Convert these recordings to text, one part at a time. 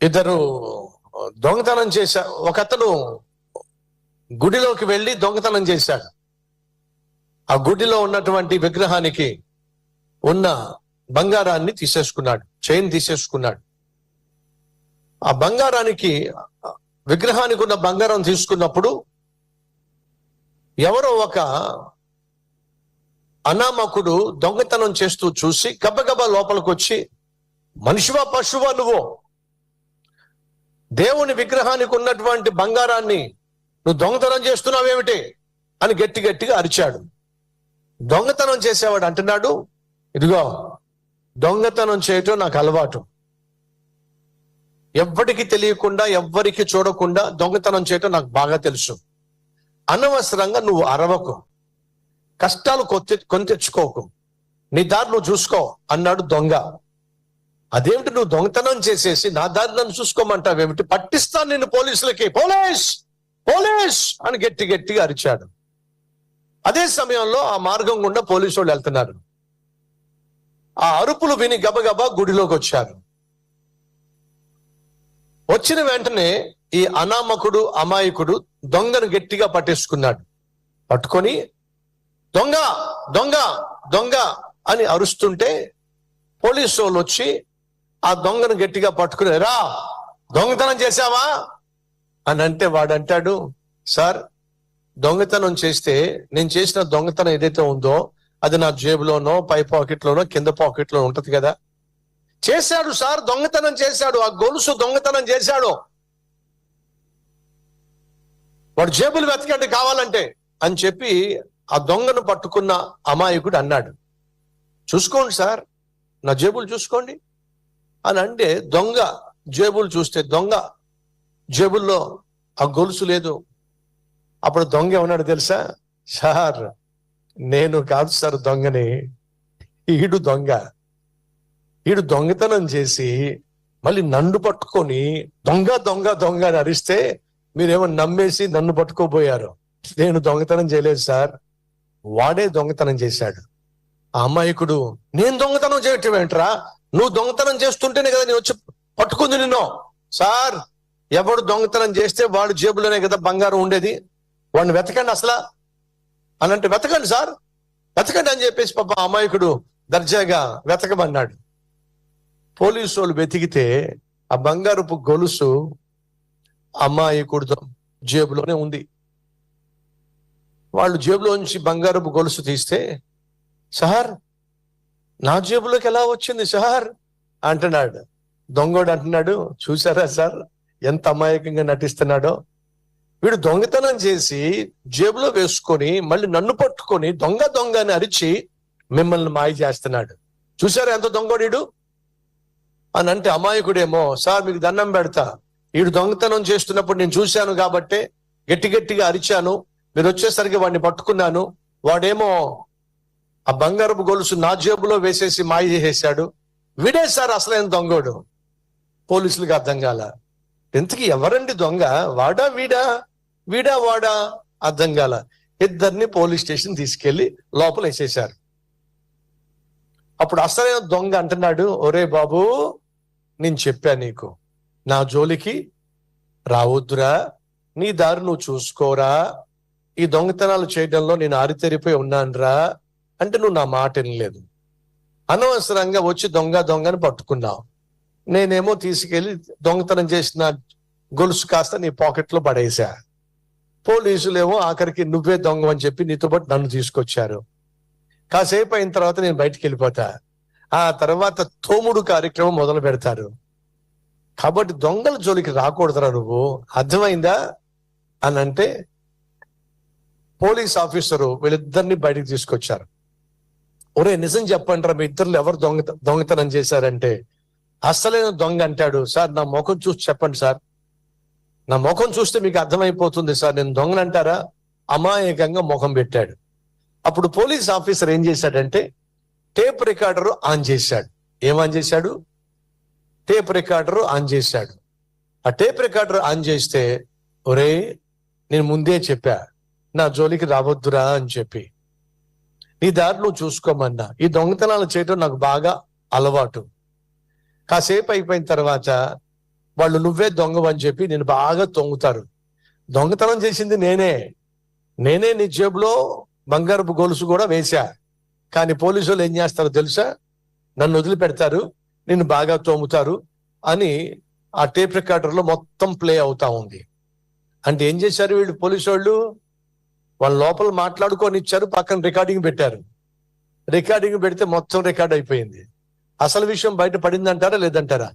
ఇద్దరు దొంగతనం చేశారు. ఒకతను గుడిలోకి వెళ్ళి దొంగతనం చేశాడు. ఆ గుడిలో ఉన్నటువంటి విగ్రహానికి ఉన్న బంగారాన్ని తీసేసుకున్నాడు, చైన్ తీసేసుకున్నాడు. ఆ బంగారానికి విగ్రహానికి ఉన్న బంగారం తీసుకున్నప్పుడు ఎవరో ఒక అనామకుడు దొంగతనం చేస్తూ చూసి గబగబా లోపలికి వచ్చి, మనిషివా పశువా నువ్వు, దేవుని విగ్రహానికి ఉన్నటువంటి బంగారాన్ని నువ్వు దొంగతనం చేస్తున్నావేమిటి అని గట్టి గట్టిగా అరిచాడు. దొంగతనం చేసేవాడు అంటున్నాడు, ఇదిగో దొంగతనం చేయటం నాకు అలవాటు, ఎవ్వడికి తెలియకుండా ఎవ్వరికి చూడకుండా దొంగతనం చేయటం నాకు బాగా తెలుసు, అనవసరంగా నువ్వు అరవకు, కష్టాలు కొని తెచ్చుకోకు, నీ దారి నువ్వు చూసుకో అన్నాడు దొంగ. అదేమిటి, నువ్వు దొంగతనం చేసేసి నా దారి నన్ను చూసుకోమంటావేమిటి, పట్టిస్తాను నిన్ను పోలీసులకి, పోలీస్ పోలీస్ అని గట్టి గట్టిగా అరిచాడు. అదే సమయంలో ఆ మార్గం గుండా పోలీసు వాళ్ళు వెళ్తున్నారు. ఆ అరుపులు విని గబగబా గుడిలోకి వచ్చారు. వచ్చిన వెంటనే ఈ అనామకుడు అమాయకుడు దొంగను గట్టిగా పట్టేసుకున్నాడు. పట్టుకొని దొంగ దొంగ దొంగ అని అరుస్తుంటే పోలీసు వాళ్ళు వచ్చి ఆ దొంగను గట్టిగా పట్టుకుని, రా దొంగతనం చేశావా అని అంటే వాడంటాడు, సార్ దొంగతనం చేస్తే నేను చేసిన దొంగతనం ఏదైతే ఉందో అది నా జేబులోనో పై పాకెట్లోనో కింద పాకెట్లో ఉంటది కదా. చేశాడు సార్, దొంగతనం చేశాడు, ఆ గొలుసు దొంగతనం చేశాడు, వాడు జేబులు వెతకండి కావాలంటే అని చెప్పి ఆ దొంగను పట్టుకున్న అమాయకుడు అన్నాడు. చూసుకోండి సార్, నా జేబులు చూసుకోండి అని అంటే దొంగ జేబులు చూస్తే దొంగ జేబుల్లో ఆ గొలుసు లేదు. అప్పుడు దొంగ ఏమన్నాడు తెలుసా, సార్ నేను కాదు సార్ దొంగని, ఈడు దొంగ, ఈడు దొంగతనం చేసి మళ్ళీ నన్ను పట్టుకొని దొంగ దొంగ దొంగ అని అరిస్తే మీరేమో నమ్మేసి నన్ను పట్టుకోబోయారు. నేను దొంగతనం చేయలేదు సార్, వాడే దొంగతనం చేశాడు. ఆ అమాయకుడు, నేను దొంగతనం చేయటం ఏంట్రా, నువ్వు దొంగతనం చేస్తుంటేనే కదా నేను వచ్చి పట్టుకుంది నిన్ను. సార్ ఎవడు దొంగతనం చేస్తే వాడు జేబులోనే కదా బంగారం ఉండేది, వాడిని వెతకండి అసలు అని అంటే, వెతకండి సార్ వెతకండి అని చెప్పేసి పాప అమాయకుడు దర్జాగా వెతకమన్నాడు. పోలీసు వాళ్ళు వెతికితే ఆ బంగారపు గొలుసు అమాయకుడు జేబులోనే ఉంది. వాళ్ళు జేబులోంచి బంగారపు గొలుసు తీస్తే, సార్ నా జేబులోకి ఎలా వచ్చింది సార్ అంటున్నాడు. దొంగోడు అంటున్నాడు, చూసారా సార్ ఎంత అమాయకంగా నటిస్తున్నాడో, వీడు దొంగతనం చేసి జేబులో వేసుకొని మళ్ళీ నన్ను పట్టుకొని దొంగ దొంగ అని అరిచి మిమ్మల్ని మాయ చేస్తున్నాడు, చూసారా ఎంత దొంగోడీడు అని అంటే, అమాయకుడేమో, సార్ మీకు దండం పెడతా, వీడు దొంగతనం చేస్తున్నప్పుడు నేను చూశాను కాబట్టే గట్టి గట్టిగా అరిచాను, మీరు వచ్చేసరికి వాడిని పట్టుకున్నాను, వాడేమో ఆ బంగారపు గొలుసు నా జేబులో వేసేసి మాయ చేసేశాడు, వీడే సార్ అసలైన దొంగోడు. పోలీసులకు అర్థం కాల, ఇంతకీ ఎవరండి దొంగ, వాడా వీడా, వీడా వాడా అర్థం కాల. ఇద్దరిని పోలీస్ స్టేషన్ తీసుకెళ్లి లోపల వేసేశారు. అప్పుడు అసలైన దొంగ అంటున్నాడు, ఒరే బాబు నేను చెప్పా నీకు, నా జోలికి రావద్దురా, నీ దారి నువ్వు చూసుకోరా, ఈ దొంగతనాలు చేయడంలో నేను ఆరితేరిపోయి ఉన్నానురా అంటే నువ్వు నా మాట వినలేదు, అనవసరంగా వచ్చి దొంగ దొంగని పట్టుకున్నావు, నేనేమో తీసుకెళ్లి దొంగతనం చేసిన గొలుసు కాస్త నీ పాకెట్లో పడేసా, పోలీసులేమో ఆఖరికి నువ్వే దొంగ అని చెప్పి నీతో పాటు నన్ను తీసుకొచ్చారు, కాసేపు అయిన తర్వాత నేను బయటికి వెళ్ళిపోతా, ఆ తర్వాత తోముడు కార్యక్రమం మొదలు పెడతారు, కాబట్టి దొంగల జోలికి రాకూడదురా నువ్వు, అర్థమైందా అని అంటే పోలీస్ ఆఫీసరు వీళ్ళిద్దరిని బయటికి తీసుకొచ్చారు. ఒరే నిజం చెప్పండి రా, మీ ఇద్దరు ఎవరు దొంగతనం చేశారంటే అసలైన దొంగ అంటాడు, సార్ నా ముఖం చూసి చెప్పండి సార్, నా ముఖం చూస్తే మీకు అర్థమైపోతుంది సార్ నేను దొంగను అంటారా, అమాయకంగా ముఖం పెట్టాడు. అప్పుడు పోలీస్ ఆఫీసర్ ఏం చేశాడంటే టేప్ రికార్డర్ ఆన్ చేశాడు. ఏం ఆన్ చేశాడు, టేప్ రికార్డర్ ఆన్ చేశాడు. ఆ టేప్ రికార్డర్ ఆన్ చేస్తే, ఒరే నేను ముందే చెప్పా నా జోలికి రావద్దురా అని చెప్పి, నీ దారి నువ్వు చూసుకోమన్నా, ఈ దొంగతనాలు చేయటం నాకు బాగా అలవాటు. కాసేపు అయిపోయిన తర్వాత వాళ్ళు నువ్వే దొంగవని చెప్పి నేను బాగా తొంగుతారు. దొంగతనం చేసింది నేనే నీ జేబులో బంగారపు గొలుసు కూడా వేశా. కానీ పోలీసు వాళ్ళు ఏం చేస్తారో తెలుసా? నన్ను వదిలిపెడతారు, నిన్ను బాగా తోముతారు అని ఆ టేప్ రికార్డర్లో మొత్తం ప్లే అవుతా ఉంది. అంటే ఏం చేశారు వీళ్ళు పోలీసు వాళ్ళు? వాళ్ళ లోపల మాట్లాడుకొని ఇచ్చారు, పక్కన రికార్డింగ్ పెట్టారు. రికార్డింగ్ పెడితే మొత్తం రికార్డ్ అయిపోయింది. అసలు విషయం బయట పడిందంటారా లేదంటారా?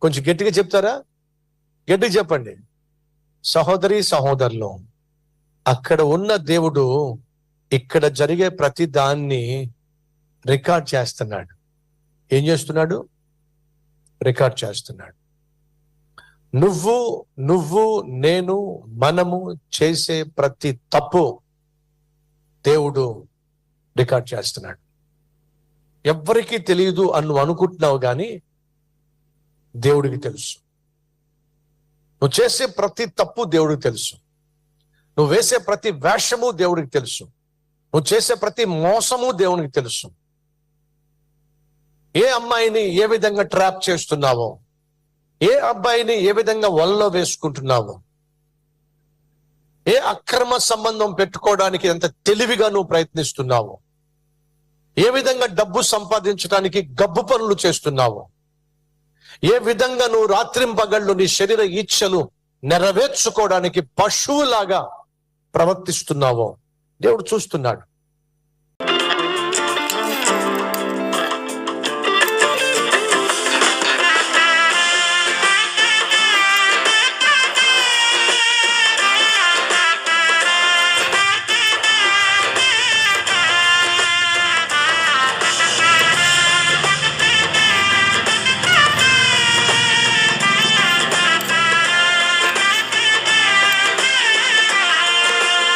కొంచెం గట్టిగా చెప్తారా? గట్టిగా చెప్పండి. సహోదరి సహోదరులు, అక్కడ ఉన్న దేవుడు ఇక్కడ జరిగే ప్రతి దాన్ని రికార్డ్ చేస్తున్నాడు. ఏం చేస్తున్నాడు? రికార్డ్ చేస్తున్నాడు. నువ్వు నేను మనము చేసే ప్రతి తప్పు దేవుడు రికార్డ్ చేస్తున్నాడు. ఎవ్వరికీ తెలియదు అని నువ్వు అనుకుంటున్నావు, కానీ దేవుడికి తెలుసు. నువ్వు చేసే ప్రతి తప్పు దేవుడికి తెలుసు. నువ్వు వేసే ప్రతి వేషము దేవుడికి తెలుసు. నువ్వు చేసే ప్రతి మోసము దేవునికి తెలుసు. ఏ అమ్మాయిని ఏ విధంగా ట్రాప్ చేస్తున్నావో, ఏ అబ్బాయిని ఏ విధంగా వలలో వేసుకుంటున్నావో, ఏ అక్రమ సంబంధం పెట్టుకోవడానికి ఎంత తెలివిగా నువ్వు ప్రయత్నిస్తున్నావో, ఏ విధంగా డబ్బు సంపాదించడానికి గబ్బు పనులు చేస్తున్నావో, ఏ విధంగా నువ్వు రాత్రింపగళ్ళు నీ శరీర ఇచ్ఛలు నెరవేర్చుకోవడానికి పశువులాగా ప్రవర్తిస్తున్నావో దేవుడు చూస్తున్నాడు.